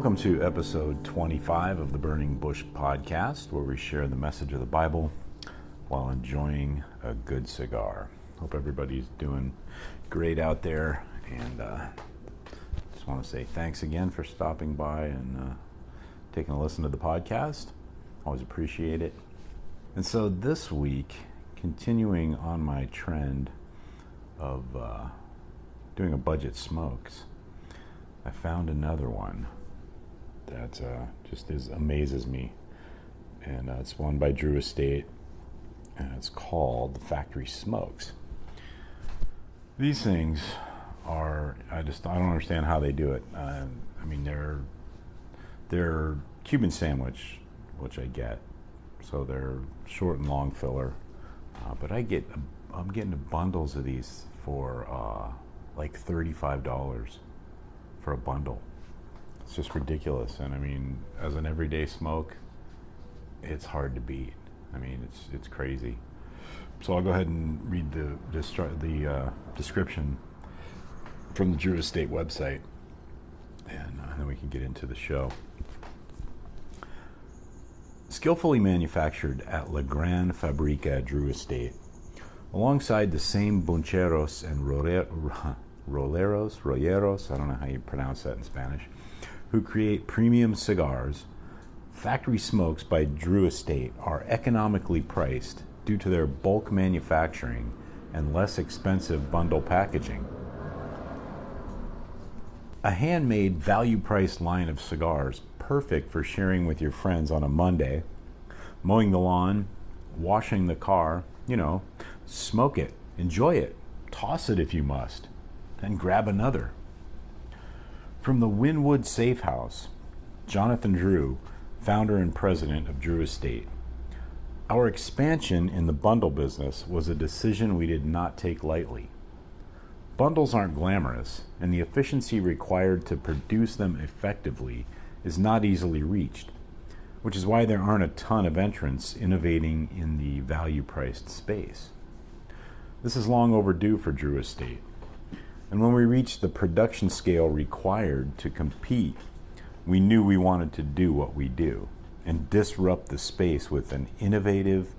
Welcome to episode 25 of the Burning Bush podcast, where we share the message of the Bible while enjoying a good cigar. Hope everybody's doing great out there, and just want to say thanks again for stopping by and taking a listen to the podcast. Always appreciate it. And so this week, continuing on my trend of doing a budget smokes, I found another one that just amazes me, and it's one by Drew Estate, and it's called the Factory Smokes. These things are, I don't understand how they do it. I mean, they're Cuban sandwich, which I get, so they're short and long filler, but I'm getting bundles of these for like $35 for a bundle. It's just ridiculous, and I mean, as an everyday smoke, it's hard to beat. I mean, it's crazy. So I'll go ahead and read the description from the Drew Estate website, and then we can get into the show. Skillfully manufactured at La Gran Fabrica Drew Estate, alongside the same buncheros and rolleros, I don't know how you pronounce that in Spanish, who create premium cigars, Factory Smokes by Drew Estate are economically priced due to their bulk manufacturing and less expensive bundle packaging. A handmade value-priced line of cigars perfect for sharing with your friends on a Monday, mowing the lawn, washing the car, smoke it, enjoy it, toss it if you must, then grab another. From the Wynwood Safe House, Jonathan Drew, founder and president of Drew Estate. Our expansion in the bundle business was a decision we did not take lightly. Bundles aren't glamorous, and the efficiency required to produce them effectively is not easily reached, which is why there aren't a ton of entrants innovating in the value-priced space. This is long overdue for Drew Estate. And when we reached the production scale required to compete, we knew we wanted to do what we do and disrupt the space with an innovative,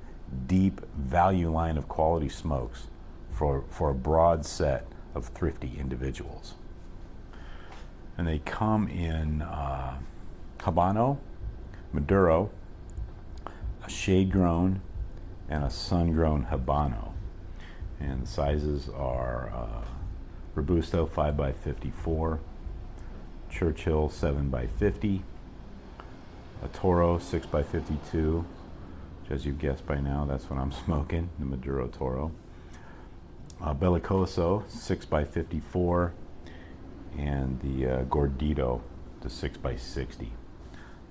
deep value line of quality smokes for a broad set of thrifty individuals. And they come in Habano, Maduro, a shade-grown, and a sun-grown Habano. And the sizes are Robusto 5x54, Churchill 7x50, a Toro 6x52, which, as you've guessed by now, that's what I'm smoking, the Maduro Toro, Bellicoso 6x54, and the Gordito, the 6x60.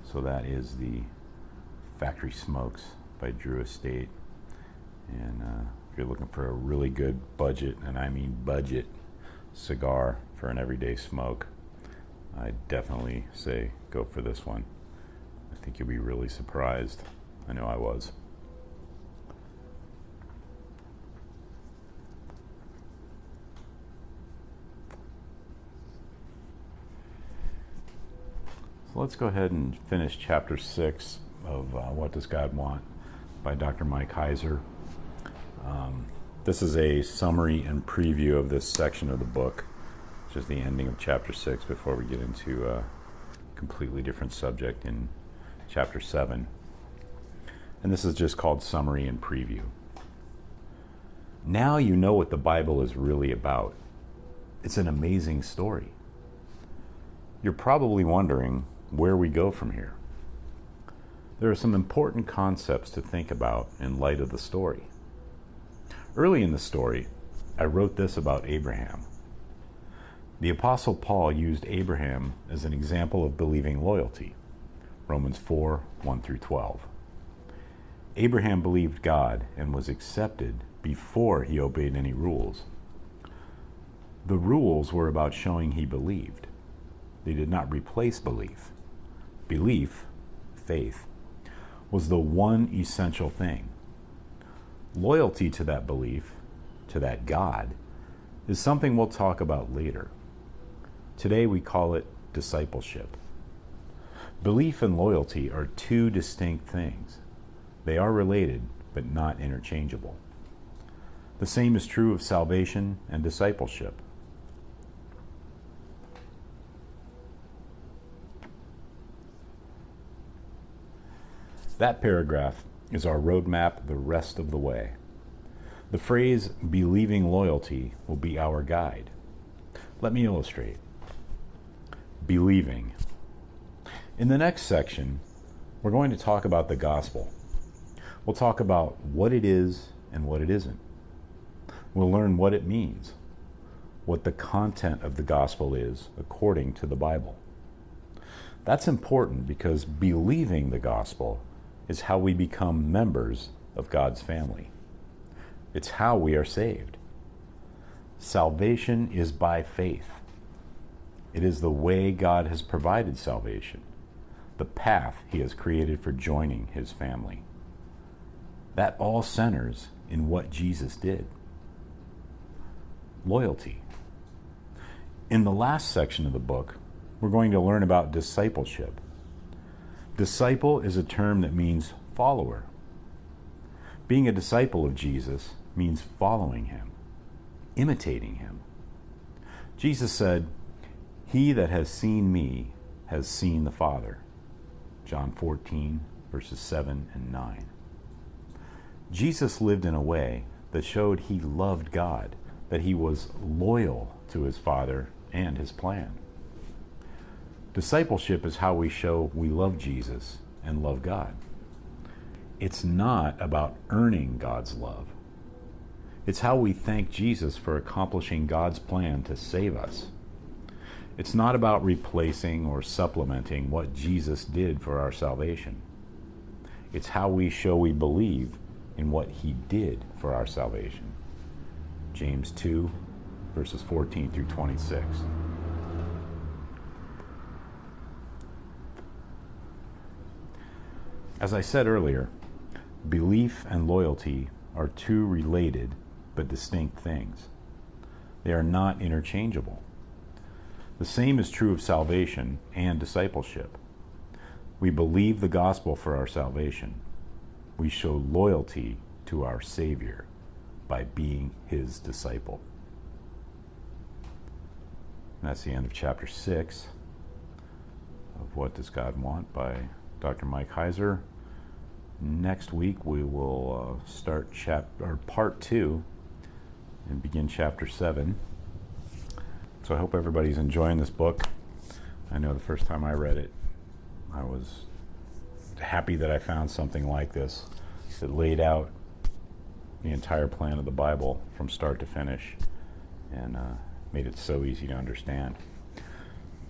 So that is the Factory Smokes by Drew Estate. And if you're looking for a really good budget, and I mean budget, cigar for an everyday smoke, I definitely say go for this one. I think you'll be really surprised. I know I was. So let's go ahead and finish chapter 6 of What Does God Want by Dr. Mike Heiser. This is a summary and preview of this section of the book, which is the ending of chapter 6 before we get into a completely different subject in chapter 7. And this is just called Summary and Preview. Now you know what the Bible is really about. It's an amazing story. You're probably wondering where we go from here. There are some important concepts to think about in light of the story. Early in the story, I wrote this about Abraham. The Apostle Paul used Abraham as an example of believing loyalty. Romans 4, 1-12. Abraham believed God and was accepted before he obeyed any rules. The rules were about showing he believed. They did not replace belief. Belief, faith, was the one essential thing. Loyalty to that belief, to that God, is something we'll talk about later. Today we call it discipleship. Belief and loyalty are two distinct things. They are related, but not interchangeable. The same is true of salvation and discipleship. That paragraph is our roadmap the rest of the way. The phrase believing loyalty will be our guide. Let me illustrate. Believing. In the next section, we're going to talk about the gospel. We'll talk about what it is and what it isn't. We'll learn what it means, what the content of the gospel is according to the Bible. That's important because believing the gospel is how we become members of God's family. It's how we are saved. Salvation is by faith. It is the way God has provided salvation, the path He has created for joining His family. That all centers in what Jesus did. Loyalty. In the last section of the book, we're going to learn about discipleship. Disciple is a term that means follower. Being a disciple of Jesus means following Him, imitating Him. Jesus said, "He that has seen me has seen the Father." John 14, verses 7 and 9. Jesus lived in a way that showed He loved God, that He was loyal to His Father and His plan. Discipleship is how we show we love Jesus and love God. It's not about earning God's love. It's how we thank Jesus for accomplishing God's plan to save us. It's not about replacing or supplementing what Jesus did for our salvation. It's how we show we believe in what He did for our salvation. James 2, verses 14 through 26. As I said earlier, belief and loyalty are two related but distinct things. They are not interchangeable. The same is true of salvation and discipleship. We believe the gospel for our salvation. We show loyalty to our Savior by being His disciple. And that's the end of chapter 6 of What Does God Want by Dr. Mike Heiser. Next week we will start part 2 and begin chapter 7. So I hope everybody's enjoying this book. I know the first time I read it, I was happy that I found something like this that laid out the entire plan of the Bible from start to finish and made it so easy to understand.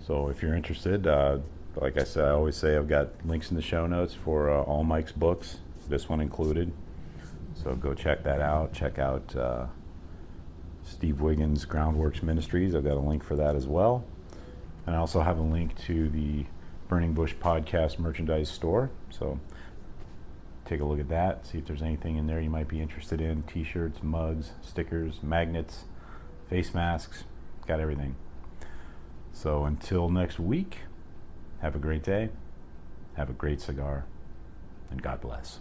So if you're interested, like I said, I always say I've got links in the show notes for all Mike's books, this one included. So go check that out. Check out Steve Wiggins' Groundworks Ministries. I've got a link for that as well. And I also have a link to the Burning Bush Podcast merchandise store. So take a look at that, see if there's anything in there you might be interested in. T-shirts, mugs, stickers, magnets, face masks, got everything. So until next week, have a great day, have a great cigar, and God bless.